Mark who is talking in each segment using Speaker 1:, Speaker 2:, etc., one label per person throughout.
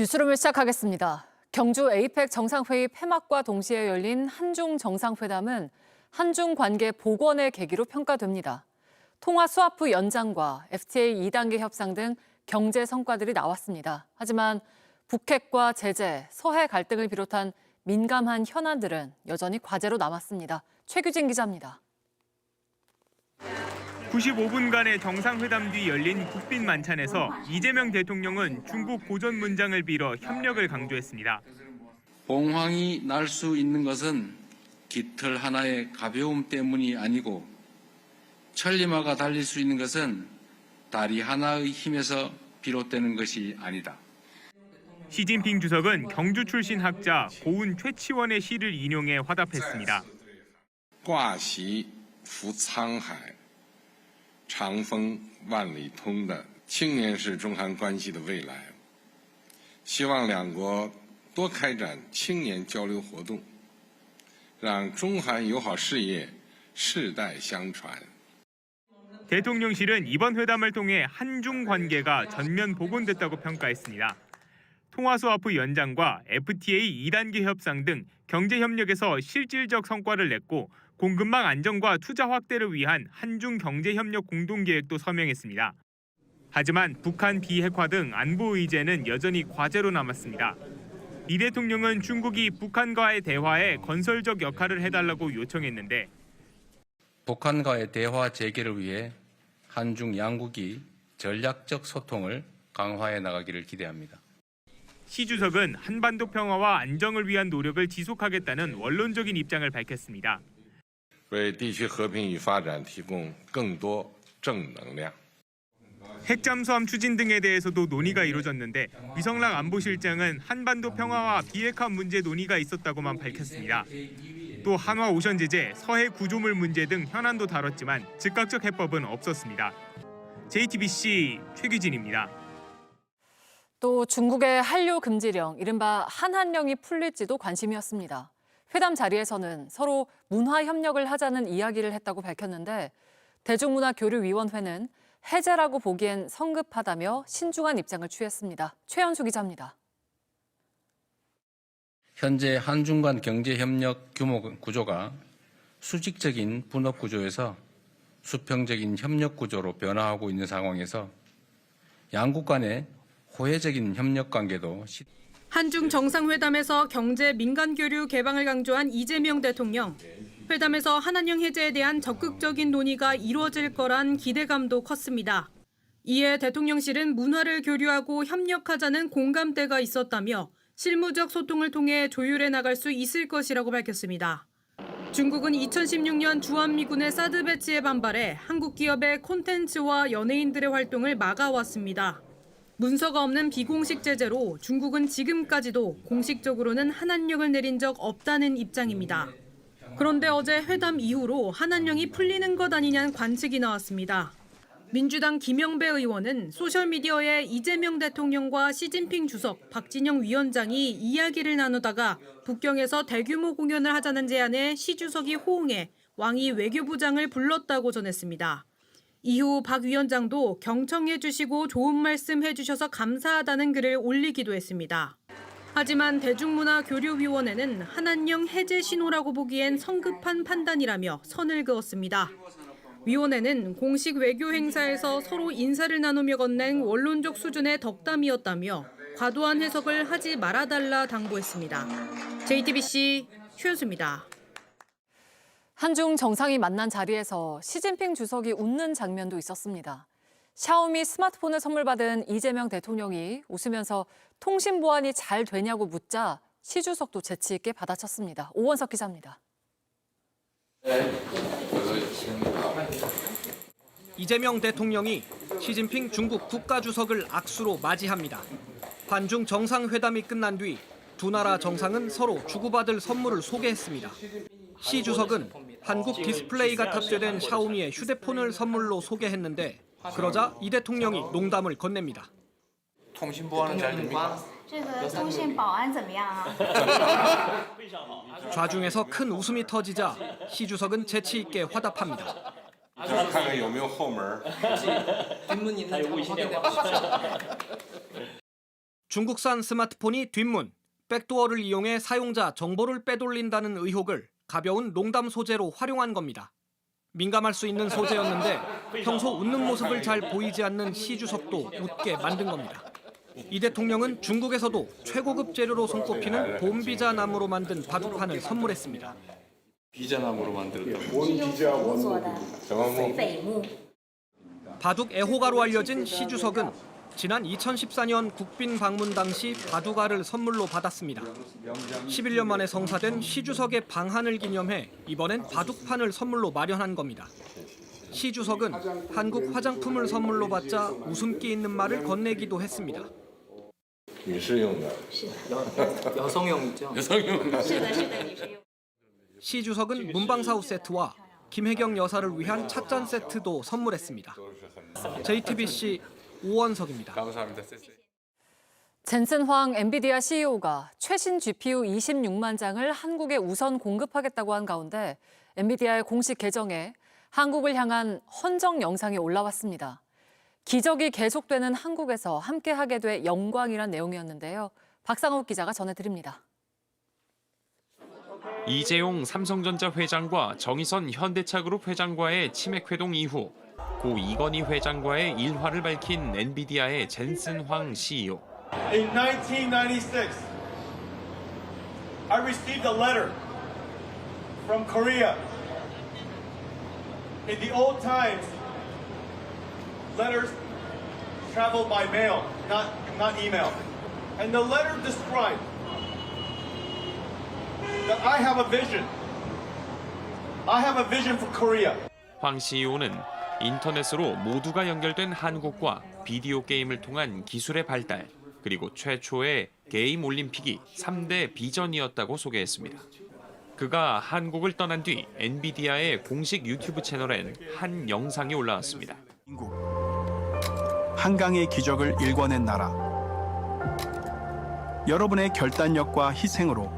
Speaker 1: 뉴스룸을 시작하겠습니다. 경주 에이펙 정상회의 폐막과 동시에 열린 한중 정상회담은 한중 관계 복원의 계기로 평가됩니다. 통화 스와프 연장과 FTA 2단계 협상 등 경제 성과들이 나왔습니다. 하지만 북핵과 제재, 서해 갈등을 비롯한 민감한 현안들은 여전히 과제로 남았습니다. 최규진 기자입니다.
Speaker 2: 95분간의 정상회담 뒤 열린 국빈 만찬에서 이재명 대통령은 중국 고전 문장을 빌어 협력을 강조했습니다.
Speaker 3: 봉황이 날 수 있는 것은 깃털 하나의 가벼움 때문이 아니고 천리마가 달릴 수 있는 것은 다리 하나의 힘에서 비롯되는 것이 아니다.
Speaker 2: 시진핑 주석은 경주 출신 학자 고운 최치원의 시를 인용해 화답했습니다.
Speaker 4: 挂席扶沧海 长风万里通的青年是中韩关系的未来，希望两国多开展青年交流活动，让中韩友好事业世代相传。
Speaker 2: 대통령실은 이번 회담을 통해 한중 관계가 전면 복원됐다고 평가했습니다. 통화 스와프 연장과 FTA 2단계 협상 등 경제 협력에서 실질적 성과를 냈고 공급망 안정과 투자 확대를 위한 한중 경제 협력 공동 계획도 서명했습니다. 하지만 북한 비핵화 등 안보 의제는 여전히 과제로 남았습니다. 이 대통령은 중국이 북한과의 대화에 건설적 역할을 해달라고 요청했는데
Speaker 3: 북한과의 대화 재개를 위해 한중 양국이 전략적 소통을 강화해 나가기를 기대합니다.
Speaker 2: 시 주석은 한반도 평화와 안정을 위한 노력을 지속하겠다는 원론적인 입장을 밝혔습니다.
Speaker 4: 为地区和平与发展提供更多正能量。
Speaker 2: 핵 잠수함 추진 등에 대해서도 논의가 이루어졌는데 위성락 안보실장은 한반도 평화와 비핵화 문제 논의가 있었다고만 밝혔습니다. 또 한화 오션 제재, 서해 구조물 문제 등 현안도 다뤘지만 즉각적 해법은 없었습니다. JTBC 최규진입니다.
Speaker 1: 또 중국의 한류 금지령, 이른바 한한령이 풀릴지도 관심이었습니다. 회담 자리에서는 서로 문화 협력을 하자는 이야기를 했다고 밝혔는데 대중문화교류위원회는 해제라고 보기엔 성급하다며 신중한 입장을 취했습니다. 최현수 기자입니다.
Speaker 3: 현재 한중 간 경제 협력 규모 구조가 수직적인 분업 구조에서 수평적인 협력 구조로 변화하고 있는 상황에서 양국 간의 호혜적인 협력 관계도
Speaker 5: 한중 정상회담에서 경제 민간 교류 개방을 강조한 이재명 대통령. 회담에서 한한령 해제에 대한 적극적인 논의가 이루어질 거란 기대감도 컸습니다. 이에 대통령실은 문화를 교류하고 협력하자는 공감대가 있었다며 실무적 소통을 통해 조율해 나갈 수 있을 것이라고 밝혔습니다. 중국은 2016년 주한미군의 사드 배치에 반발해 한국 기업의 콘텐츠와 연예인들의 활동을 막아왔습니다. 문서가 없는 비공식 제재로 중국은 지금까지도 공식적으로는 한한령을 내린 적 없다는 입장입니다. 그런데 어제 회담 이후로 한한령이 풀리는 것 아니냐는 관측이 나왔습니다. 민주당 김영배 의원은 소셜미디어에 이재명 대통령과 시진핑 주석, 박진영 위원장이 이야기를 나누다가 북경에서 대규모 공연을 하자는 제안에 시 주석이 호응해 왕이 외교부장을 불렀다고 전했습니다. 이후 박 위원장도 경청해 주시고 좋은 말씀 해주셔서 감사하다는 글을 올리기도 했습니다. 하지만 대중문화교류위원회는 한한령 해제 신호라고 보기엔 성급한 판단이라며 선을 그었습니다. 위원회는 공식 외교 행사에서 서로 인사를 나누며 건넨 원론적 수준의 덕담이었다며 과도한 해석을 하지 말아달라 당부했습니다. JTBC 최현수입니다.
Speaker 1: 한중 정상이 만난 자리에서 시진핑 주석이 웃는 장면도 있었습니다. 샤오미 스마트폰을 선물 받은 이재명 대통령이 웃으면서 통신 보안이 잘 되냐고 묻자 시 주석도 재치 있게 받아쳤습니다. 오원석 기자입니다.
Speaker 6: 이재명 대통령이 시진핑 중국 국가주석을 악수로 맞이합니다. 한중 정상회담이 끝난 뒤 두 나라 정상은 서로 주고받을 선물을 소개했습니다. 시 주석은 한국 디스플레이가 탑재된 샤오미의 휴대폰을 선물로 소개했는데 그러자 이 대통령이 농담을 건넵니다.
Speaker 7: 통신 보안은 잘 됩니까?
Speaker 6: 좌중에서 큰 웃음이 터지자 시 주석은 재치 있게 화답합니다.
Speaker 4: 看看有没有后门。
Speaker 7: 뒷문 있는 점 확인해 보십시오.
Speaker 6: 중국산 스마트폰이 뒷문, 백도어를 이용해 사용자 정보를 빼돌린다는 의혹을 가벼운 농담 소재로 활용한 겁니다. 민감할 수 있는 소재였는데 평소 웃는 모습을 잘 보이지 않는 시 주석도 웃게 만든 겁니다. 이 대통령은 중국에서도 최고급 재료로 손꼽히는 봄비자 나무로 만든 바둑판을 선물했습니다.
Speaker 3: 비자나무로 만들었다.
Speaker 6: 바둑 애호가로 알려진 시 주석은 지난 2014년 국빈 방문 당시 바둑알을 선물로 받았습니다. 11년 만에 성사된 시 주석의 방한을 기념해 이번엔 바둑판을 선물로 마련한 겁니다. 시 주석은 한국 화장품을 선물로 받자 웃음기 있는 말을 건네기도 했습니다.
Speaker 7: 여성용이죠.
Speaker 6: 시 주석은 문방사우 세트와 김혜경 여사를 위한 찻잔 세트도 선물했습니다. JTBC 오원석입니다.
Speaker 3: 감사합니다.
Speaker 1: 젠슨 황 엔비디아 CEO가 최신 GPU 26만 장을 한국에 우선 공급하겠다고 한 가운데 엔비디아의 공식 계정에 한국을 향한 헌정 영상이 올라왔습니다. 기적이 계속되는 한국에서 함께하게 돼 영광이란 내용이었는데요. 박상욱 기자가 전해드립니다.
Speaker 8: 이재용 삼성전자 회장과 정의선 현대차그룹 회장과의 치맥 회동 이후 고 이건희 회장과의 일화를 밝힌 엔비디아의 젠슨 황 CEO.
Speaker 9: In 1996, I received a letter from Korea. In the old times, letters traveled by mail, not email. And the letter described that I have a vision. I have a vision for Korea.
Speaker 8: 황 CEO는 인터넷으로 모두가 연결된 한국과 비디오 게임을 통한 기술의 발달, 그리고 최초의 게임 올림픽이 3대 비전이었다고 소개했습니다. 그가 한국을 떠난 뒤 엔비디아의 공식 유튜브 채널엔 한 영상이 올라왔습니다.
Speaker 10: 한강의 기적을 일궈낸 나라. 여러분의 결단력과 희생으로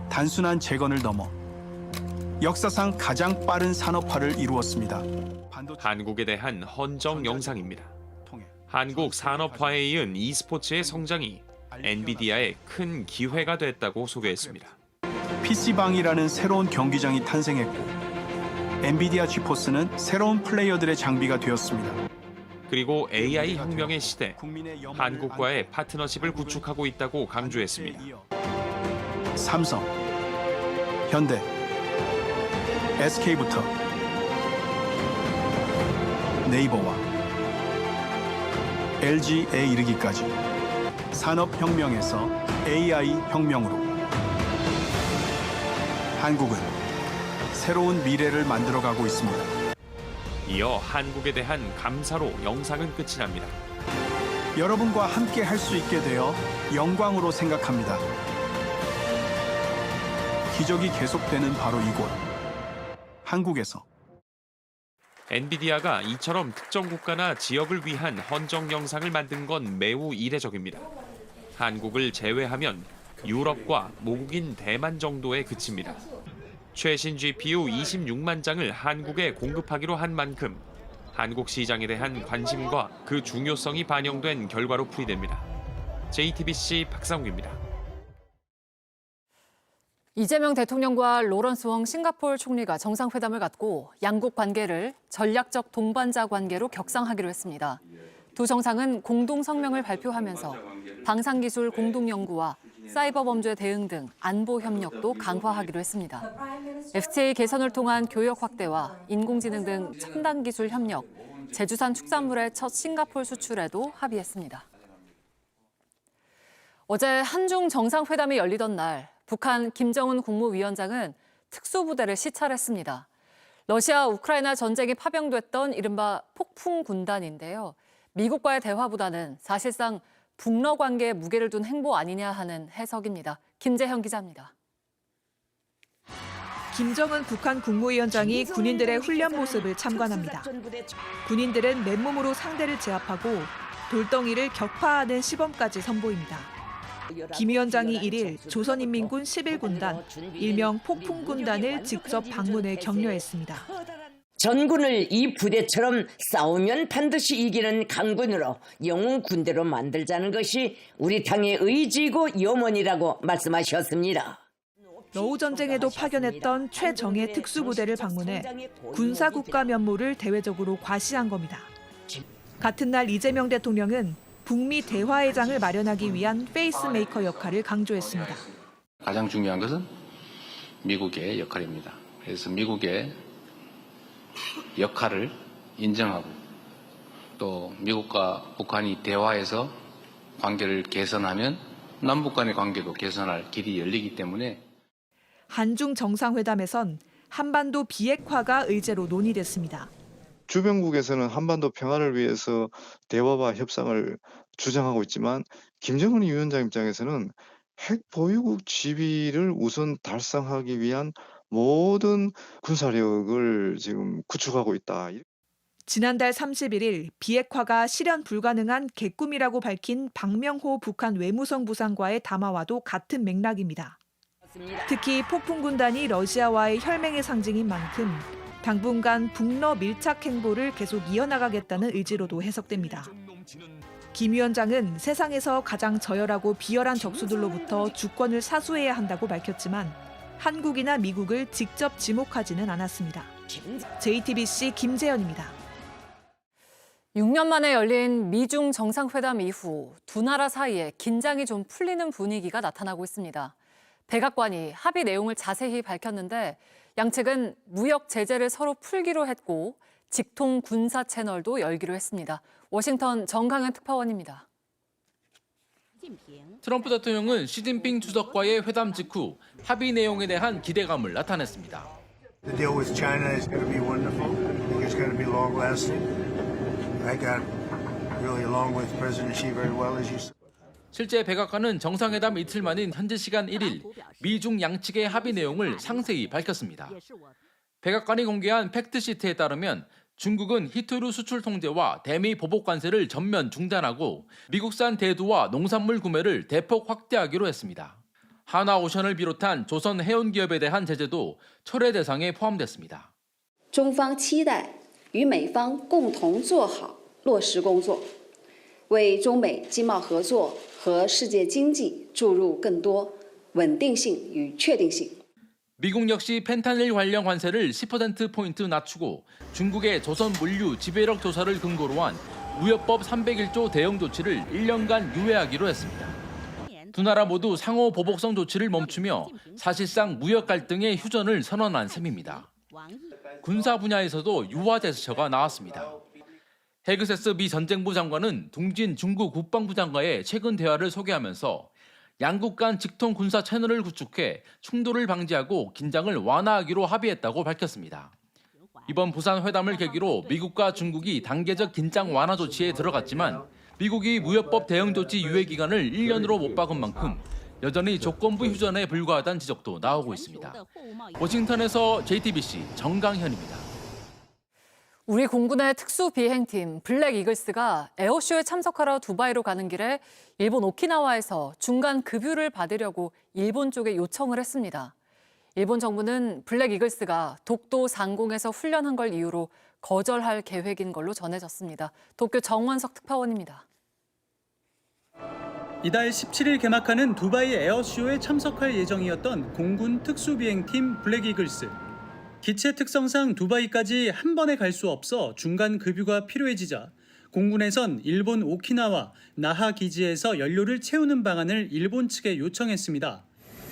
Speaker 10: 단순한 재건을 넘어 역사상 가장 빠른 산업화를 이루었습니다.
Speaker 8: 한국에 대한 헌정 영상입니다. 한국 산업화에 이은 e스포츠의 성장이 엔비디아의 큰 기회가 됐다고 소개했습니다.
Speaker 10: PC방이라는 새로운 경기장이 탄생했고 엔비디아 지포스는 새로운 플레이어들의 장비가 되었습니다.
Speaker 8: 그리고 AI 혁명의 시대, 한국과의 파트너십을 구축하고 있다고 강조했습니다.
Speaker 10: 삼성, 현대, SK부터 네이버와 LG에 이르기까지 산업혁명에서 AI 혁명으로 한국은 새로운 미래를 만들어가고 있습니다.
Speaker 8: 이어 한국에 대한 감사로 영상은 끝이 납니다.
Speaker 10: 여러분과 함께 할 수 있게 되어 영광으로 생각합니다. 기적이 계속되는 바로 이곳, 한국에서.
Speaker 8: 엔비디아가 이처럼 특정 국가나 지역을 위한 헌정 영상을 만든 건 매우 이례적입니다. 한국을 제외하면 유럽과 모국인 대만 정도에 그칩니다. 최신 GPU 26만 장을 한국에 공급하기로 한 만큼 한국 시장에 대한 관심과 그 중요성이 반영된 결과로 풀이됩니다. JTBC 박상욱입니다.
Speaker 1: 이재명 대통령과 로런스 웡 싱가포르 총리가 정상회담을 갖고 양국 관계를 전략적 동반자 관계로 격상하기로 했습니다. 두 정상은 공동 성명을 발표하면서 방산기술 공동연구와 사이버 범죄 대응 등 안보 협력도 강화하기로 했습니다. FTA 개선을 통한 교역 확대와 인공지능 등 첨단 기술 협력, 제주산 축산물의 첫 싱가포르 수출에도 합의했습니다. 어제 한중 정상회담이 열리던 날, 북한 김정은 국무위원장은 특수부대를 시찰했습니다. 러시아 우크라이나 전쟁이 파병됐던 이른바 폭풍군단인데요. 미국과의 대화보다는 사실상 북러 관계에 무게를 둔 행보 아니냐 하는 해석입니다. 김재현 기자입니다.
Speaker 11: 김정은 북한 국무위원장이 군인들의 훈련 모습을 참관합니다. 군인들은 맨몸으로 상대를 제압하고 돌덩이를 격파하는 시범까지 선보입니다. 김 위원장이 1일 조선인민군 11군단, 일명 폭풍군단을 직접 방문해 격려했습니다.
Speaker 12: 전군을 이 부대처럼 싸우면 반드시 이기는 강군으로 영웅 군대로 만들자는 것이 우리 당의 의지이고 염원이라고 말씀하셨습니다.
Speaker 11: 러우 전쟁에도 파견했던 최정예 특수부대를 방문해 군사국가 면모를 대외적으로 과시한 겁니다. 같은 날 이재명 대통령은 북미 대화회장을 마련하기 위한 페이스메이커 역할을 강조했습니다.
Speaker 3: 가장 중요한 것은 미국의 역할입니다. 그래서 미국의 역할을 인정하고 또 미국과 북한이 대화해서 관계를 개선하면 남북 간의 관계도 개선할 길이 열리기 때문에
Speaker 11: 한중 정상회담에선 한반도 비핵화가 의제로 논의됐습니다.
Speaker 13: 주변국에서는 한반도 평화를 위해서 대화와 협상을 주장하고 있지만 김정은 위원장 입장에서는 핵 보유국 지위를 우선 달성하기 위한 모든 군사력을 지금 구축하고 있다.
Speaker 11: 지난달 31일 비핵화가 실현 불가능한 개꿈이라고 밝힌 박명호 북한 외무성 부상과의 담화와도 같은 맥락입니다. 특히 폭풍군단이 러시아와의 혈맹의 상징인 만큼 당분간 북러 밀착 행보를 계속 이어나가겠다는 의지로도 해석됩니다. 김 위원장은 세상에서 가장 저열하고 비열한 적수들로부터 주권을 사수해야 한다고 밝혔지만 한국이나 미국을 직접 지목하지는 않았습니다. JTBC 김재현입니다.
Speaker 1: 6년 만에 열린 미중 정상회담 이후 두 나라 사이에 긴장이 좀 풀리는 분위기가 나타나고 있습니다. 백악관이 합의 내용을 자세히 밝혔는데 양측은 무역 제재를 서로 풀기로 했고 직통 군사 채널도 열기로 했습니다. 워싱턴 정강현 특파원입니다.
Speaker 14: 트럼프 대통령은 시진핑 주석과의 회담 직후 합의 내용에 대한 기대감을 나타냈습니다.
Speaker 15: The deal with China is going to be wonderful. I think it's going to be long-lasting. I got really along with President Xi very well, as you said.
Speaker 14: 실제 백악관은 정상회담 이틀 만인 현지 시간 1일 미중 양측의 합의 내용을 상세히 밝혔습니다. 백악관이 공개한 팩트시트에 따르면 중국은 히토류 수출 통제와 대미 보복 관세를 전면 중단하고 미국산 대두와 농산물 구매를 대폭 확대하기로 했습니다. 하나오션을 비롯한 조선 해운 기업에 대한 제재도 철회 대상에 포함됐습니다.
Speaker 16: 中方期待与美方共同做好落实工作，为中美经贸合作和世界经济注入更多稳定性与确定性。
Speaker 14: 미국 역시 펜타닐 관련 관세를 10%포인트 낮추고 중국의 조선 물류 지배력 조사를 근거로 한 무역법 301조 대응 조치를 1년간 유예하기로 했습니다. 두 나라 모두 상호 보복성 조치를 멈추며 사실상 무역 갈등의 휴전을 선언한 셈입니다. 군사 분야에서도 유화 제스처가 나왔습니다. 헤그세스 미 전쟁부 장관은 둥진 중국 국방부 장관의 최근 대화를 소개하면서 양국 간 직통 군사 채널을 구축해 충돌을 방지하고 긴장을 완화하기로 합의했다고 밝혔습니다. 이번 부산 회담을 계기로 미국과 중국이 단계적 긴장 완화 조치에 들어갔지만 미국이 무역법 대응 조치 유예 기간을 1년으로 못 박은 만큼 여전히 조건부 휴전에 불과하다는 지적도 나오고 있습니다. 워싱턴에서 JTBC 정강현입니다.
Speaker 1: 우리 공군의 특수 비행팀 블랙 이글스가 에어쇼에 참석하러 두바이로 가는 길에 일본 오키나와에서 중간 급유를 받으려고 일본 쪽에 요청을 했습니다. 일본 정부는 블랙 이글스가 독도 상공에서 훈련한 걸 이유로 거절할 계획인 걸로 전해졌습니다. 도쿄 정원석 특파원입니다.
Speaker 10: 이달 17일 개막하는 두바이 에어쇼에 참석할 예정이었던 공군 특수비행팀 블랙 이글스. 기체 특성상 두바이까지 한 번에 갈 수 없어 중간 급유가 필요해지자 공군에선 일본 오키나와 나하 기지에서 연료를 채우는 방안을 일본 측에 요청했습니다.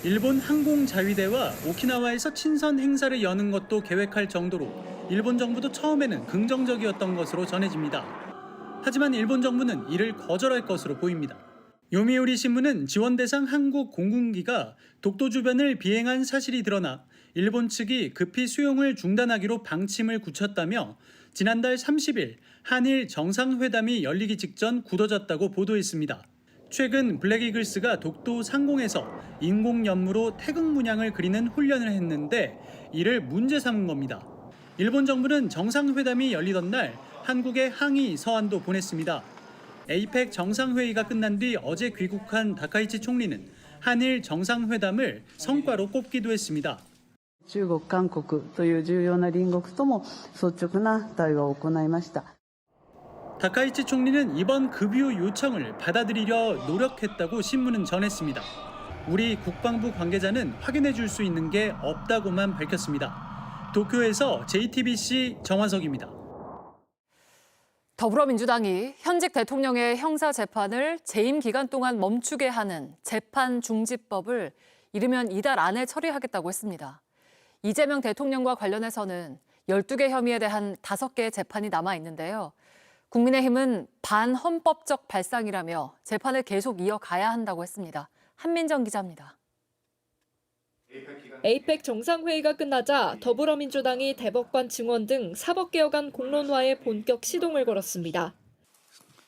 Speaker 10: 일본 항공자위대와 오키나와에서 친선 행사를 여는 것도 계획할 정도로 일본 정부도 처음에는 긍정적이었던 것으로 전해집니다. 하지만 일본 정부는 이를 거절할 것으로 보입니다. 요미우리 신문은 지원 대상 한국 공군기가 독도 주변을 비행한 사실이 드러나 일본 측이 급히 수용을 중단하기로 방침을 굳혔다며 지난달 30일 한일 정상회담이 열리기 직전 굳어졌다고 보도했습니다. 최근 블랙 이글스가 독도 상공에서 인공연무로 태극 문양을 그리는 훈련을 했는데 이를 문제 삼은 겁니다. 일본 정부는 정상회담이 열리던 날 한국에 항의 서한도 보냈습니다. 에이펙 정상회의가 끝난 뒤 어제 귀국한 다카이치 총리는 한일 정상회담을 성과로 꼽기도 했습니다.
Speaker 17: 中国、韓国という重要な隣国とも率直な対話を行いました。
Speaker 10: 다카이치 총리는 이번 급유 요청을 받아들이려 노력했다고 신문은 전했습니다. 우리 국방부 관계자는 확인해 줄 수 있는 게 없다고만 밝혔습니다. 도쿄에서 JTBC 정환석입니다.
Speaker 1: 더불어민주당이 현직 대통령의 형사 재판을 재임 기간 동안 멈추게 하는 재판 중지법을 이르면 이달 안에 처리하겠다고 했습니다. 이재명 대통령과 관련해서는 12개 혐의에 대한 5개의 재판이 남아 있는데요. 국민의힘은 반헌법적 발상이라며 재판을 계속 이어가야 한다고 했습니다. 한민정 기자입니다.
Speaker 5: 에이펙 정상회의가 끝나자 더불어민주당이 대법관 증원 등 사법개혁안 공론화에 본격 시동을 걸었습니다.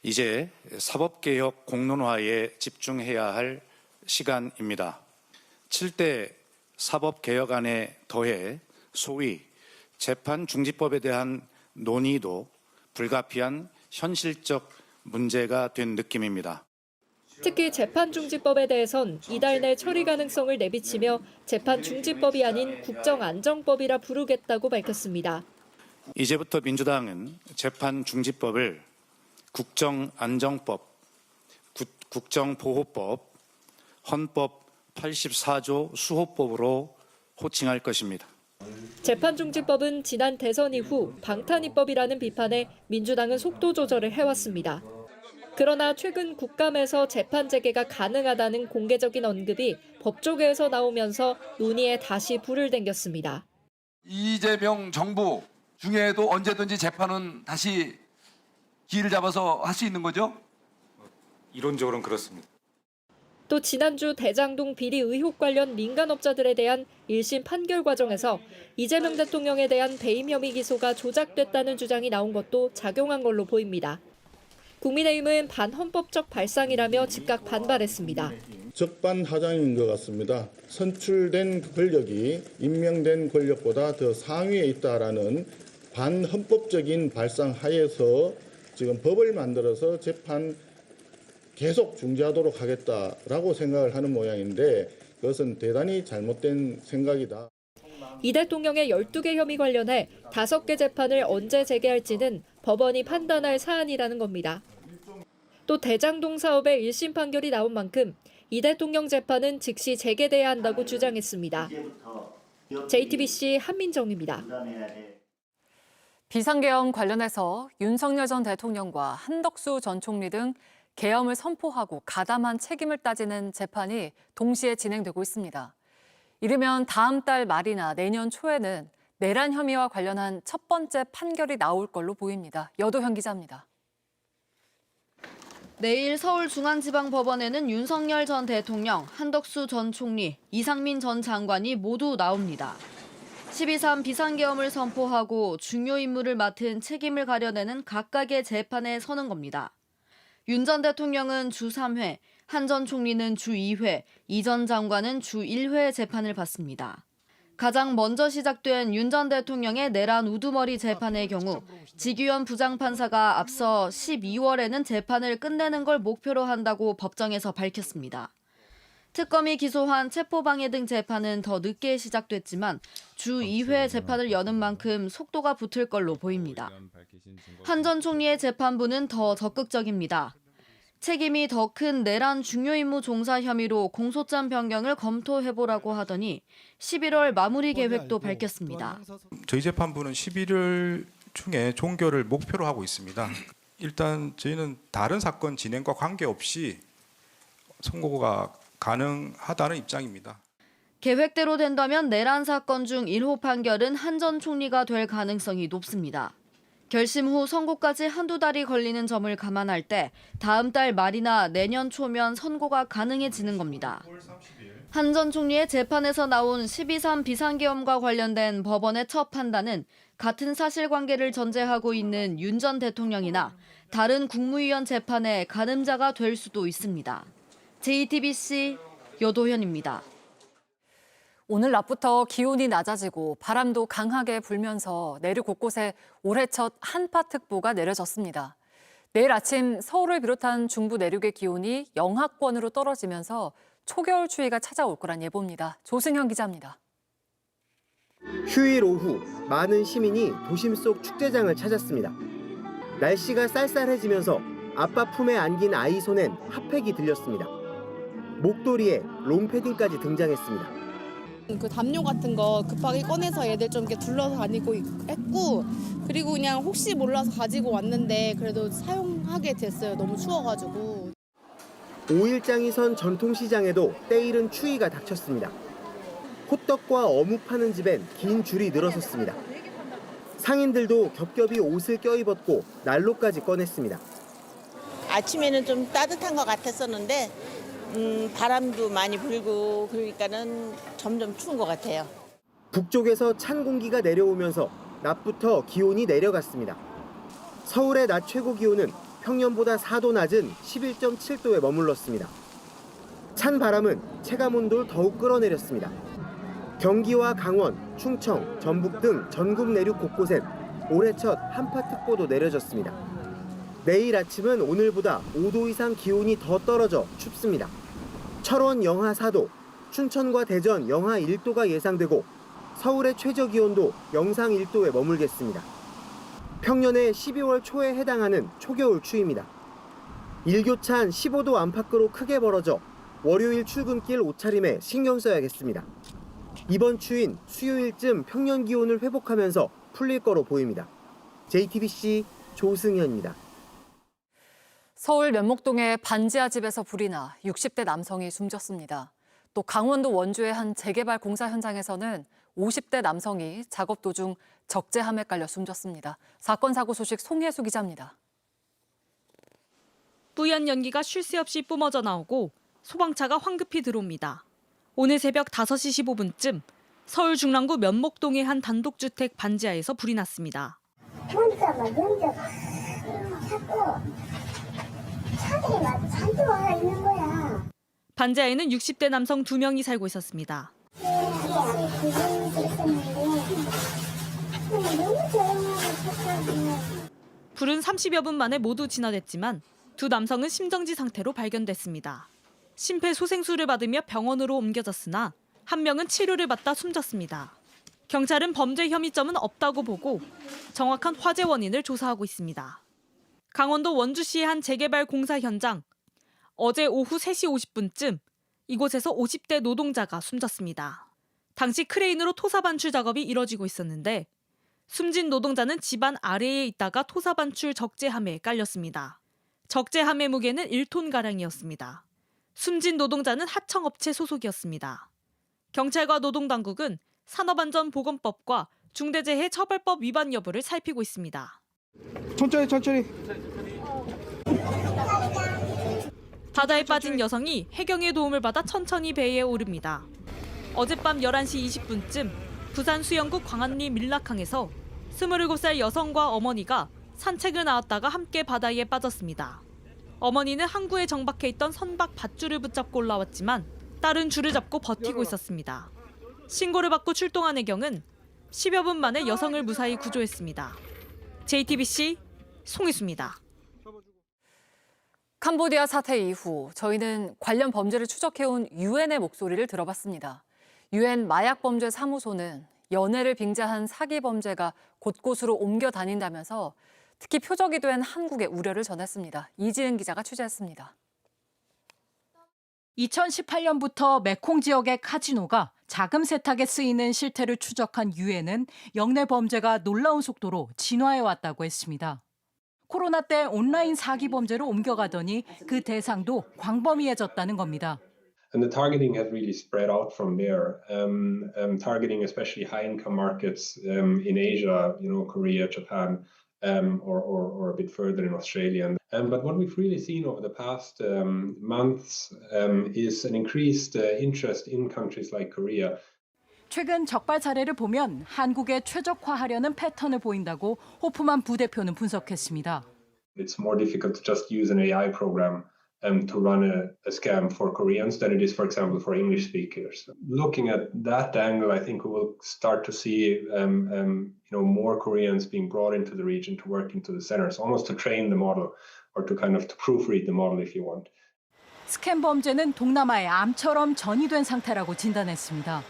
Speaker 18: 이제 사법개혁 공론화에 집중해야 할 시간입니다. 7대 사법개혁안에 더해 소위 재판중지법에 대한 논의도 불가피한 현실적 문제가 된 느낌입니다.
Speaker 5: 특히 재판중지법에 대해선 이달 내 처리 가능성을 내비치며 재판중지법이 아닌 국정안정법이라 부르겠다고 밝혔습니다.
Speaker 18: 이제부터 민주당은 재판중지법을 국정안정법, 국정보호법, 헌법 84조 수호법으로 호칭할 것입니다.
Speaker 5: 재판중지법은 지난 대선 이후 방탄입법이라는 비판에 민주당은 속도 조절을 해왔습니다. 그러나 최근 국감에서 재판 재개가 가능하다는 공개적인 언급이 법조계에서 나오면서 논의에 다시 불을 댕겼습니다.
Speaker 19: 이재명 정부 중에도 언제든지 재판은 다시 기회를 잡아서 할 수 있는 거죠?
Speaker 18: 이론적으로는 그렇습니다.
Speaker 5: 또 지난주 대장동 비리 의혹 관련 민간업자들에 대한 1심 판결 과정에서 이재명 대통령에 대한 배임 혐의 기소가 조작됐다는 주장이 나온 것도 작용한 걸로 보입니다. 국민의힘은 반헌법적 발상이라며 즉각 반발했습니다.
Speaker 20: 적반하장인 것 같습니다. 선출된 권력이 임명된 권력보다 더 상위에 있다라는 반헌법적인 발상 하에서 지금 법을 만들어서 재판 계속 중지하도록 하겠다라고 생각을 하는 모양인데 그것은 대단히 잘못된 생각이다.
Speaker 5: 이 대통령의 12개 혐의 관련해 5개 재판을 언제 재개할지는 법원이 판단할 사안이라는 겁니다. 또 대장동 사업의 1심 판결이 나온 만큼 이 대통령 재판은 즉시 재개돼야 한다고 주장했습니다. JTBC 한민정입니다.
Speaker 1: 비상계엄 관련해서 윤석열 전 대통령과 한덕수 전 총리 등 계엄을 선포하고 가담한 책임을 따지는 재판이 동시에 진행되고 있습니다. 이르면 다음 달 말이나 내년 초에는 내란 혐의와 관련한 첫 번째 판결이 나올 걸로 보입니다. 여도현 기자입니다.
Speaker 21: 내일 서울중앙지방법원에는 윤석열 전 대통령, 한덕수 전 총리, 이상민 전 장관이 모두 나옵니다. 12.3 비상계엄을 선포하고 중요 임무를 맡은 책임을 가려내는 각각의 재판에 서는 겁니다. 윤 전 대통령은 주 3회, 한 전 총리는 주 2회, 이 전 장관은 주 1회 재판을 받습니다. 가장 먼저 시작된 윤 전 대통령의 내란 우두머리 재판의 경우 지규현 부장판사가 앞서 12월에는 재판을 끝내는 걸 목표로 한다고 법정에서 밝혔습니다. 특검이 기소한 체포방해 등 재판은 더 늦게 시작됐지만 주 2회 재판을 여는 만큼 속도가 붙을 걸로 보입니다. 한 전 총리의 재판부는 더 적극적입니다. 책임이 더 큰 내란 중요 임무 종사 혐의로 공소장 변경을 검토해보라고 하더니 11월 마무리 계획도 밝혔습니다.
Speaker 22: 저희 재판부는 11월 중에 종결을 목표로 하고 있습니다. 일단 저희는 다른 사건 진행과 관계없이 선고가 가능하다는 입장입니다.
Speaker 21: 계획대로 된다면 내란 사건 중 1호 판결은 한 전 총리가 될 가능성이 높습니다. 결심 후 선고까지 한두 달이 걸리는 점을 감안할 때 다음 달 말이나 내년 초면 선고가 가능해지는 겁니다. 한 전 총리의 재판에서 나온 12.3 비상계엄과 관련된 법원의 첫 판단은 같은 사실관계를 전제하고 있는 윤 전 대통령이나 다른 국무위원 재판의 가늠자가 될 수도 있습니다. JTBC 여도현입니다.
Speaker 1: 오늘 낮부터 기온이 낮아지고 바람도 강하게 불면서 내륙 곳곳에 올해 첫 한파특보가 내려졌습니다. 내일 아침 서울을 비롯한 중부 내륙의 기온이 영하권으로 떨어지면서 초겨울 추위가 찾아올 거란 예보입니다. 조승현 기자입니다.
Speaker 2: 휴일 오후 많은 시민이 도심 속 축제장을 찾았습니다. 날씨가 쌀쌀해지면서 아빠 품에 안긴 아이 손엔 핫팩이 들렸습니다. 목도리에 롱패딩까지 등장했습니다.
Speaker 4: 그 담요 같은 거 급하게 꺼내서 애들 좀 이렇게 둘러서 다니고 했고, 그리고 그냥 혹시 몰라서 가지고 왔는데 그래도 사용하게 됐어요. 너무 추워가지고.
Speaker 2: 5일장이 선 전통시장에도 때이른 추위가 닥쳤습니다. 호떡과 어묵 파는 집엔 긴 줄이 늘어섰습니다. 상인들도 겹겹이 옷을 껴입었고 난로까지 꺼냈습니다.
Speaker 23: 아침에는 좀 따뜻한 것 같았었는데 바람도 많이 불고 그러니까는 점점 추운 것 같아요.
Speaker 2: 북쪽에서 찬 공기가 내려오면서 낮부터 기온이 내려갔습니다. 서울의 낮 최고 기온은 평년보다 4도 낮은 11.7도에 머물렀습니다. 찬 바람은 체감온도를 더욱 끌어내렸습니다. 경기와 강원, 충청, 전북 등 전국 내륙 곳곳엔 올해 첫 한파특보도 내려졌습니다. 내일 아침은 오늘보다 5도 이상 기온이 더 떨어져 춥습니다. 철원 영하 4도, 춘천과 대전 영하 1도가 예상되고 서울의 최저 기온도 영상 1도에 머물겠습니다. 평년의 12월 초에 해당하는 초겨울 추위입니다. 일교찬 15도 안팎으로 크게 벌어져 월요일 출근길 옷차림에 신경 써야겠습니다. 이번 추위는 수요일쯤 평년 기온을 회복하면서 풀릴 거로 보입니다. JTBC 조승현입니다.
Speaker 1: 서울 면목동의 반지하 집에서 불이 나 60대 남성이 숨졌습니다. 또 강원도 원주의 한 재개발 공사 현장에서는 50대 남성이 작업 도중 적재함에 깔려 숨졌습니다. 사건 사고 소식 송혜수 기자입니다.
Speaker 5: 뿌연 연기가 쉴 새 없이 뿜어져 나오고 소방차가 황급히 들어옵니다. 오늘 새벽 5시 15분쯤 서울 중랑구 면목동의 한 단독주택 반지하에서 불이 났습니다.
Speaker 24: 혼자 막 연적 자꾸 차들이 막 잔뜩 와 있는 거야.
Speaker 5: 반지하에는 60대 남성 2명이 살고 있었습니다. 불은 30여 분 만에 모두 진화됐지만 두 남성은 심정지 상태로 발견됐습니다. 심폐소생술을 받으며 병원으로 옮겨졌으나 한 명은 치료를 받다 숨졌습니다. 경찰은 범죄 혐의점은 없다고 보고 정확한 화재 원인을 조사하고 있습니다. 강원도 원주시의 한 재개발 공사 현장. 어제 오후 3시 50분쯤 이곳에서 50대 노동자가 숨졌습니다. 당시 크레인으로 토사 반출 작업이 이뤄지고 있었는데 숨진 노동자는 집안 아래에 있다가 토사 반출 적재함에 깔렸습니다. 적재함의 무게는 1톤가량이었습니다. 숨진 노동자는 하청업체 소속이었습니다. 경찰과 노동당국은 산업안전보건법과 중대재해처벌법 위반 여부를 살피고 있습니다.
Speaker 25: 천천히.
Speaker 5: 바다에 빠진 여성이 해경의 도움을 받아 천천히 배에 오릅니다. 어젯밤 11시 20분쯤 부산 수영구 광안리 밀락항에서 27살 여성과 어머니가 산책을 나왔다가 함께 바다에 빠졌습니다. 어머니는 항구에 정박해 있던 선박 밧줄을 붙잡고 올라왔지만 딸은 줄을 잡고 버티고 있었습니다. 신고를 받고 출동한 해경은 10여 분 만에 여성을 무사히 구조했습니다. JTBC 송희수입니다.
Speaker 1: 캄보디아 사태 이후 저희는 관련 범죄를 추적해온 유엔의 목소리를 들어봤습니다. 유엔 마약범죄 사무소는 연애를 빙자한 사기 범죄가 곳곳으로 옮겨 다닌다면서 특히 표적이 된 한국의 우려를 전했습니다. 이지은 기자가 취재했습니다.
Speaker 26: 2018년부터 메콩 지역의 카지노가 자금 세탁에 쓰이는 실태를 추적한 유엔은 영내 범죄가 놀라운 속도로 진화해왔다고 했습니다. 코로나 때 온라인 사기 범죄로 옮겨가더니 그 대상도 광범위해졌다는 겁니다.
Speaker 27: And the targeting has really spread out from there, targeting especially high-income markets in Asia, Korea, Japan, or a bit further in Australia. But what we've really seen over the past months is an increased interest in countries like Korea.
Speaker 26: 최근 적발 사례를 보면 한국에 최적화하려는 패턴을 보인다고 호프만 부대표는 분석했습니다.
Speaker 27: It's more difficult to just use an AI program to run a scam for Koreans than it is, for example, for English speakers. Looking at that angle, I think we will start to see more Koreans being brought into the region to work into the centers, almost to train the model or to kind of to proofread the model if you want.
Speaker 26: 스캠 범죄는 동남아의 암처럼 전이된 상태라고 진단했습니다.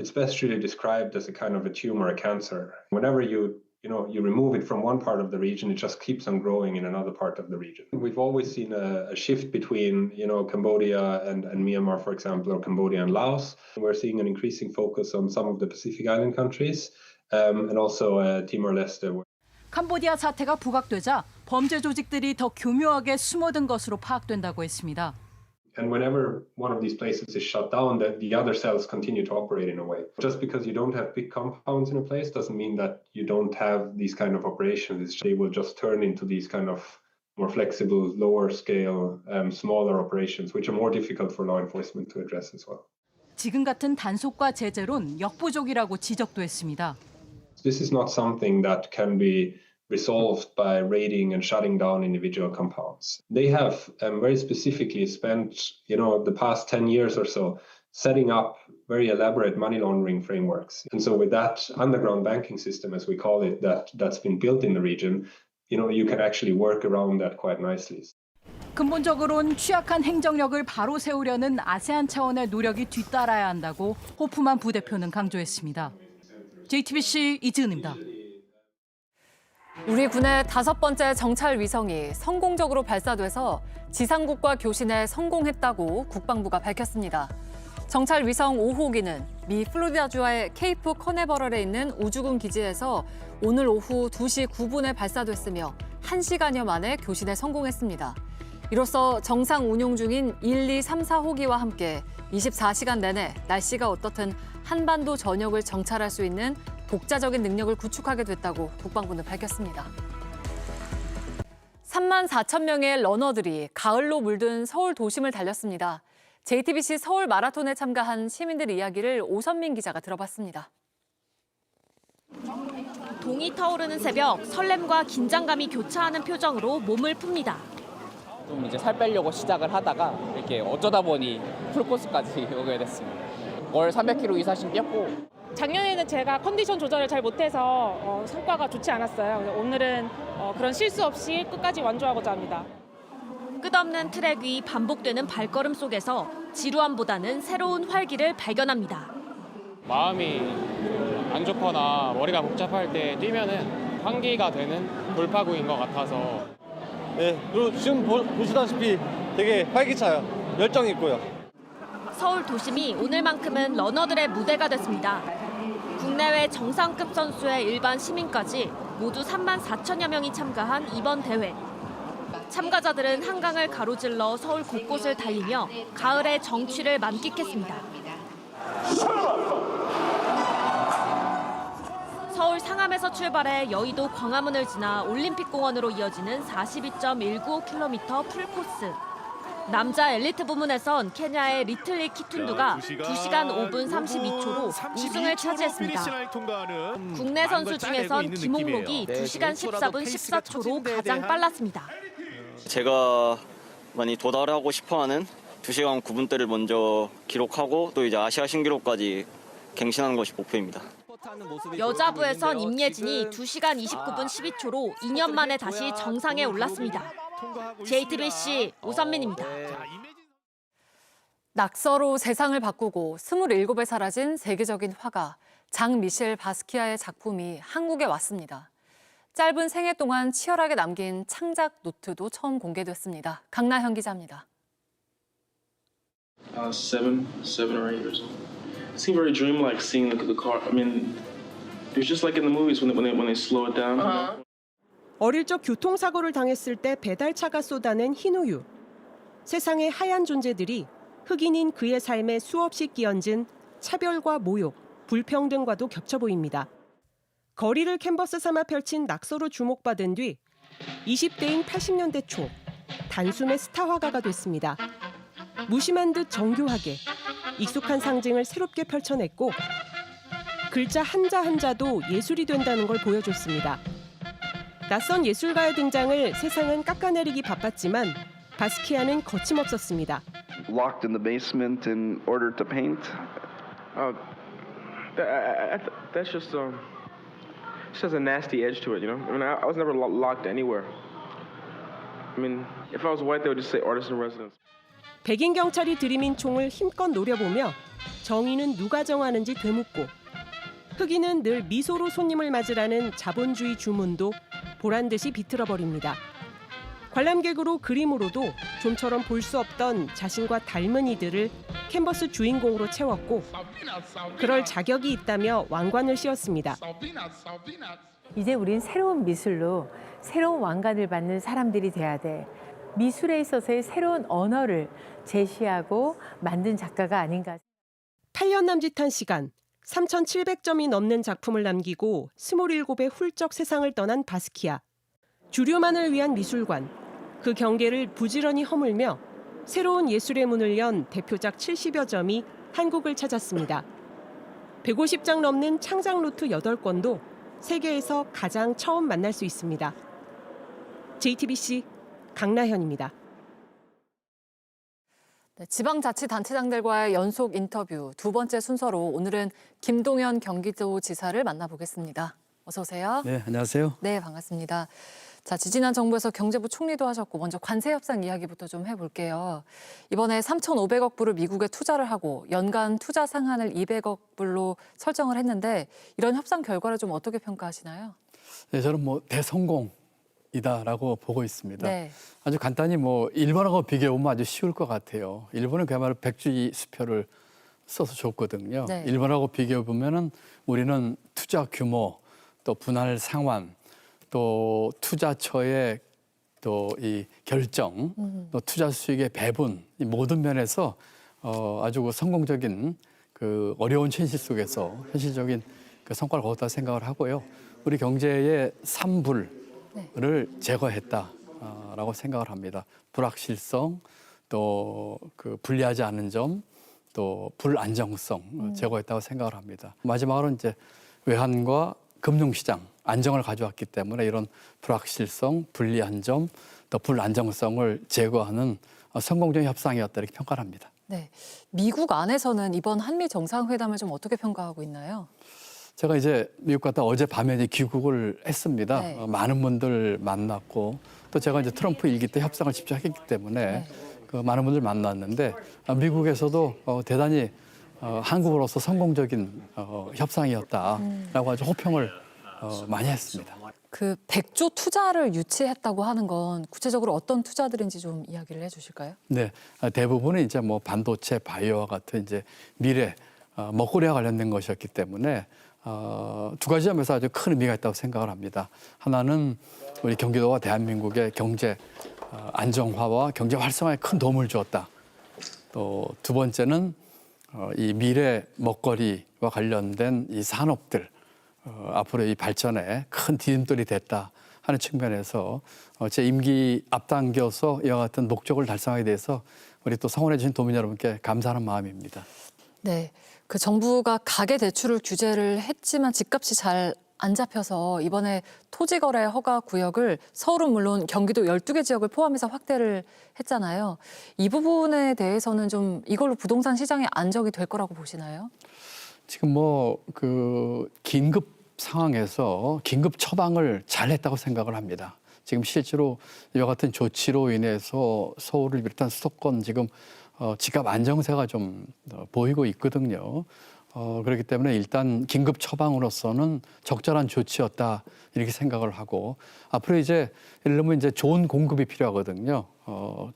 Speaker 27: it's best really described as a kind of a tumor, a cancer. Whenever you remove it from one part of the region, it just keeps on growing in another part of the region. We've always seen a shift between, Cambodia and Myanmar, for example, or Cambodia and Laos. We're seeing an increasing focus on some of the Pacific Island countries and also Timor-Leste.
Speaker 26: 캄보디아 사태가 부각되자 범죄 조직들이 더 교묘하게 숨어든 것으로 파악된다고 했습니다.
Speaker 27: And whenever one of these places is shut down, the other cells continue to operate in a way. Just because you don't have big compounds in a place doesn't mean that you don't have these kind of operations. They will just turn into these kind of more flexible, lower scale, smaller operations, which are more difficult for law enforcement to address as well.
Speaker 26: 지금 같은 단속과 제재론 역부족이라고 지적도 했습니다.
Speaker 27: This is not something that can be resolved by raiding and shutting down individual compounds. They have very specifically spent, the past 10 years or so setting up very elaborate money laundering frameworks. And so with that underground banking system, as we call it, that's been built in the region, you can actually work around that quite nicely.
Speaker 26: 근본적으로는 취약한 행정력을 바로 세우려는 아세안 차원의 노력이 뒤따라야 한다고 호프만 부대표는 강조했습니다. JTBC 이지은입니다.
Speaker 1: 우리 군의 5번째 정찰 위성이 성공적으로 발사돼서 지상국과 교신에 성공했다고 국방부가 밝혔습니다. 정찰 위성 5호기는 미 플로리다주의 케이프 커네버럴에 있는 우주군 기지에서 오늘 오후 2시 9분에 발사됐으며 1시간여 만에 교신에 성공했습니다. 이로써 정상 운용 중인 1, 2, 3, 4호기와 함께 24시간 내내 날씨가 어떻든 한반도 전역을 정찰할 수 있는 독자적인 능력을 구축하게 됐다고 국방부는 밝혔습니다. 3만 4천 명의 러너들이 가을로 물든 서울 도심을 달렸습니다. JTBC 서울 마라톤에 참가한 시민들 이야기를 오선민 기자가 들어봤습니다.
Speaker 3: 동이 타오르는 새벽, 설렘과 긴장감이 교차하는 표정으로 몸을 풉니다.
Speaker 6: 좀 이제 살 빼려고 시작을 하다가 이렇게 어쩌다 보니 풀코스까지 오게 됐습니다. 월 300km 이상씩 뛰었고
Speaker 7: 작년에는 제가 컨디션 조절을 잘 못해서 성과가 좋지 않았어요. 오늘은 그런 실수 없이 끝까지 완주하고자 합니다.
Speaker 3: 끝없는 트랙 위 반복되는 발걸음 속에서 지루함보다는 새로운 활기를 발견합니다.
Speaker 8: 마음이 안 좋거나 머리가 복잡할 때 뛰면은 환기가 되는 돌파구인 것 같아서
Speaker 9: 네, 그리고 지금 보시다시피 되게 활기차요. 열정 있고요.
Speaker 3: 서울 도심이 오늘만큼은 러너들의 무대가 됐습니다. 국내외 정상급 선수의 일반 시민까지 모두 3만 4천여 명이 참가한 이번 대회. 참가자들은 한강을 가로질러 서울 곳곳을 달리며 가을의 정취를 만끽했습니다. 서울 상암에서 출발해 여의도 광화문을 지나 올림픽공원으로 이어지는 42.195km 풀코스. 남자 엘리트 부문에선 케냐의 리틀리 키툰두가 2시간 5분 32초로 우승을 차지했습니다. 국내 선수 중에선 김홍록이 2시간 14분 14초로 가장 빨랐습니다.
Speaker 12: 제가 많이 도달하고 싶어하는 2시간 9분대를 먼저 기록하고 또 이제 아시아 신기록까지 갱신하는 것이 목표입니다.
Speaker 3: 여자부에선 임예진이 2시간 29분 12초로 2년 만에 다시 정상에 올랐습니다. JTBC 오선민입니다.
Speaker 1: 낙서로 세상을 바꾸고 27에 사라진 세계적인 화가 장 미셸 바스키아의 작품이 한국에 왔습니다. 짧은 생애 동안 치열하게 남긴 창작 노트도 처음 공개됐습니다. 강나현 기자입니다.
Speaker 25: 7 or 8 years old. It seemed very dreamlike seeing the car. I mean, it was just like in the movies when they slow it down.
Speaker 28: 어릴 적 교통사고를 당했을 때 배달차가 쏟아낸 흰우유. 세상의 하얀 존재들이 흑인인 그의 삶에 수없이 끼얹은 차별과 모욕, 불평등과도 겹쳐 보입니다. 거리를 캔버스 삼아 펼친 낙서로 주목받은 뒤 20대인 80년대 초 단숨에 스타 화가가 됐습니다. 무심한 듯 정교하게 익숙한 상징을 새롭게 펼쳐냈고 글자 한자 한자도 예술이 된다는 걸 보여줬습니다. 낯선 예술가의 등장을 세상은 깎아내리기 바빴지만 바스키아는 거침없었습니다.
Speaker 29: Locked in the basement in order to paint.
Speaker 25: That's just has a nasty edge to it, you know. I mean, I was never locked anywhere. I mean, if I was white, they would just say artist in residence.
Speaker 28: 백인 경찰이 들이민 총을 힘껏 노려보며 정의는 누가 정하는지 되묻고 흑인은 늘 미소로 손님을 맞으라는 자본주의 주문도 보란듯이 비틀어버립니다. 관람객으로 그림으로도 좀처럼 볼 수 없던 자신과 닮은 이들을 캔버스 주인공으로 채웠고 그럴 자격이 있다며 왕관을 씌웠습니다.
Speaker 10: 이제 우린 새로운 미술로 새로운 왕관을 받는 사람들이 돼야 돼. 미술에 있어서의 새로운 언어를 제시하고 만든 작가가 아닌가.
Speaker 28: 8년 남짓한 시간, 3,700점이 넘는 작품을 남기고 27의 훌쩍 세상을 떠난 바스키아. 주류만을 위한 미술관, 그 경계를 부지런히 허물며 새로운 예술의 문을 연 대표작 70여 점이 한국을 찾았습니다. 150장 넘는 창작 루트 8권도 세계에서 가장 처음 만날 수 있습니다. JTBC 강나현입니다.
Speaker 1: 네, 지방자치단체장들과의 연속 인터뷰 두 번째 순서로 오늘은 김동연 경기도지사를 만나보겠습니다. 어서 오세요.
Speaker 11: 네, 안녕하세요.
Speaker 1: 네, 반갑습니다. 자, 지지난 정부에서 경제부 총리도 하셨고 먼저 관세 협상 이야기부터 좀 해볼게요. 이번에 3,500억 불을 미국에 투자를 하고 연간 투자 상한을 200억 불로 설정을 했는데 이런 협상 결과를 좀 어떻게 평가하시나요?
Speaker 11: 네, 저는 대성공이다라고 보고 있습니다.
Speaker 1: 네.
Speaker 11: 아주 간단히 일본하고 비교해보면 아주 쉬울 것 같아요. 일본은 그야말로 백주의 수표를 써서 줬거든요.
Speaker 1: 네.
Speaker 11: 일본하고 비교해보면은 우리는 투자 규모, 또 분할 상환, 또 투자처의 또 이 결정, 또 투자 수익의 배분, 이 모든 면에서 아주 성공적인 그 어려운 현실 속에서 현실적인 그 성과를 거뒀다 생각을 하고요. 우리 경제의 3불을 제거했다라고 생각을 합니다. 불확실성, 또 그 불리하지 않은 점, 또 불안정성 제거했다고 생각을 합니다. 마지막으로 이제 외환과 금융시장 안정을 가져왔기 때문에 이런 불확실성, 불리한 점, 또 불안정성을 제거하는 성공적인 협상이었다 이렇게 평가를 합니다.
Speaker 1: 네, 미국 안에서는 이번 한미 정상회담을 좀 어떻게 평가하고 있나요?
Speaker 11: 제가 이제 미국 갔다 어젯밤에 이제 귀국을 했습니다.
Speaker 1: 네.
Speaker 11: 많은 분들 만났고 또 제가 이제 트럼프 일기 때 협상을 직접 했기 때문에 그 많은 분들 만났는데 미국에서도 대단히 한국으로서 성공적인 협상이었다라고 아주 호평을 많이 했습니다.
Speaker 1: 그 100조 투자를 유치했다고 하는 건 구체적으로 어떤 투자들인지 좀 이야기를 해주실까요?
Speaker 11: 네, 대부분은 이제 반도체, 바이오와 같은 이제 미래 먹거리와 관련된 것이었기 때문에 두 가지 점에서 아주 큰 의미가 있다고 생각을 합니다. 하나는 우리 경기도와 대한민국의 경제 안정화와 경제 활성화에 큰 도움을 주었다. 또 두 번째는 이 미래 먹거리와 관련된 이 산업들 앞으로 이 발전에 큰 디딤돌이 됐다 하는 측면에서 제 임기 앞당겨서 이와 같은 목적을 달성하게 돼서 우리 또 성원해 주신 도민 여러분께 감사하는 마음입니다.
Speaker 1: 네, 그 정부가 가계 대출을 규제를 했지만 집값이 잘 안 잡혀서 이번에 토지거래 허가 구역을 서울은 물론 경기도 12개 지역을 포함해서 확대를 했잖아요. 이 부분에 대해서는 좀 이걸로 부동산 시장이 안정이 될 거라고 보시나요?
Speaker 11: 지금 그 긴급 상황에서 긴급 처방을 잘했다고 생각을 합니다. 지금 실제로 이와 같은 조치로 인해서 서울을 비롯한 수도권 지금 집값 안정세가 좀 보이고 있거든요. 그렇기 때문에 일단 긴급 처방으로서는 적절한 조치였다 이렇게 생각을 하고 앞으로 이제 예를 들면 이제 좋은 공급이 필요하거든요.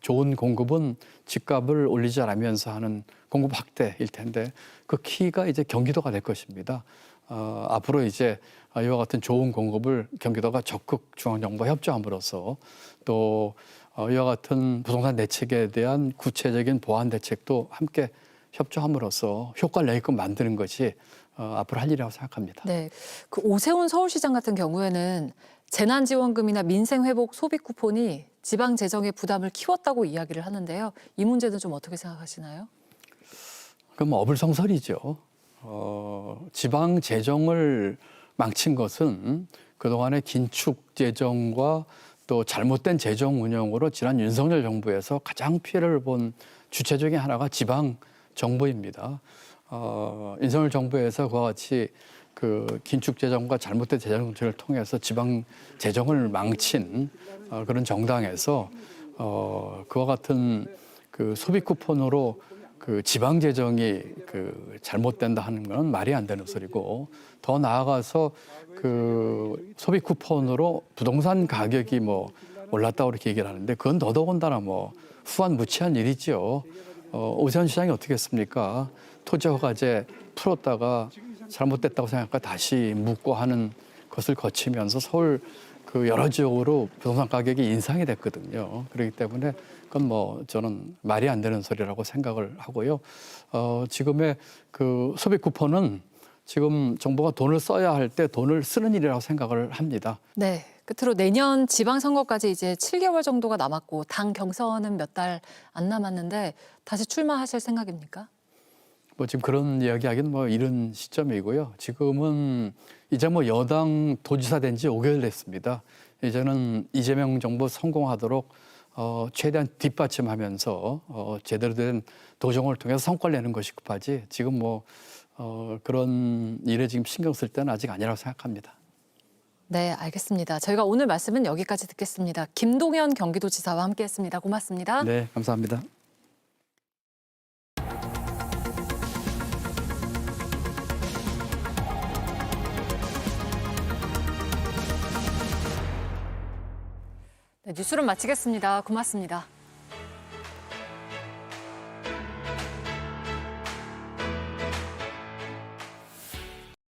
Speaker 11: 좋은 공급은 집값을 올리지 않으면서 하는 공급 확대일 텐데 그 키가 이제 경기도가 될 것입니다. 앞으로 이제 이와 같은 좋은 공급을 경기도가 적극 중앙정부와 협조함으로써 또 이와 같은 부동산 대책에 대한 구체적인 보완 대책도 함께 협조함으로써 효과를 내게끔 만드는 것이 앞으로 할 일이라고 생각합니다.
Speaker 1: 네, 그 오세훈 서울시장 같은 경우에는 재난지원금이나 민생회복 소비 쿠폰이 지방 재정의 부담을 키웠다고 이야기를 하는데요. 이 문제는 좀 어떻게 생각하시나요?
Speaker 11: 그럼 어불성설이죠. 지방 재정을 망친 것은 그동안의 긴축 재정과 또 잘못된 재정 운영으로 지난 윤석열 정부에서 가장 피해를 본 주체적인 하나가 지방 정부입니다. 윤석열 정부에서 그와 같이 그 긴축 재정과 잘못된 재정 정책을 통해서 지방 재정을 망친 그런 정당에서 그와 같은 그 소비 쿠폰으로 그 지방 재정이 그 잘못된다 하는 건 말이 안 되는 소리고, 더 나아가서 그 소비 쿠폰으로 부동산 가격이 뭐 올랐다고 이렇게 얘기를 하는데, 그건 더더군다나 뭐 후한무치한 일이죠. 오세훈 시장이 어떻게 했습니까? 토지 허가제 풀었다가 잘못됐다고 생각하니까 다시 묻고 하는 것을 거치면서 서울 그 여러 지역으로 부동산 가격이 인상이 됐거든요. 그렇기 때문에 그건 뭐 저는 말이 안 되는 소리라고 생각을 하고요. 지금의 그 소비 쿠폰은 지금 정부가 돈을 써야 할 때 돈을 쓰는 일이라고 생각을 합니다.
Speaker 1: 네. 끝으로 내년 지방선거까지 이제 7개월 정도가 남았고 당 경선은 몇 달 안 남았는데 다시 출마하실 생각입니까?
Speaker 11: 뭐 지금 그런 이야기하기는 뭐 이른 시점이고요. 지금은 이제 뭐 여당 도지사 된 지 5개월 됐습니다. 이제는 이재명 정부 성공하도록 최대한 뒷받침하면서 제대로 된 도정을 통해서 성과를 내는 것이 급하지, 지금 뭐 그런 일에 지금 신경 쓸 때는 아직 아니라고 생각합니다.
Speaker 1: 네, 알겠습니다. 저희가 오늘 말씀은 여기까지 듣겠습니다. 김동연 경기도지사와 함께했습니다. 고맙습니다.
Speaker 11: 네, 감사합니다.
Speaker 1: 네, 뉴스룸 마치겠습니다. 고맙습니다.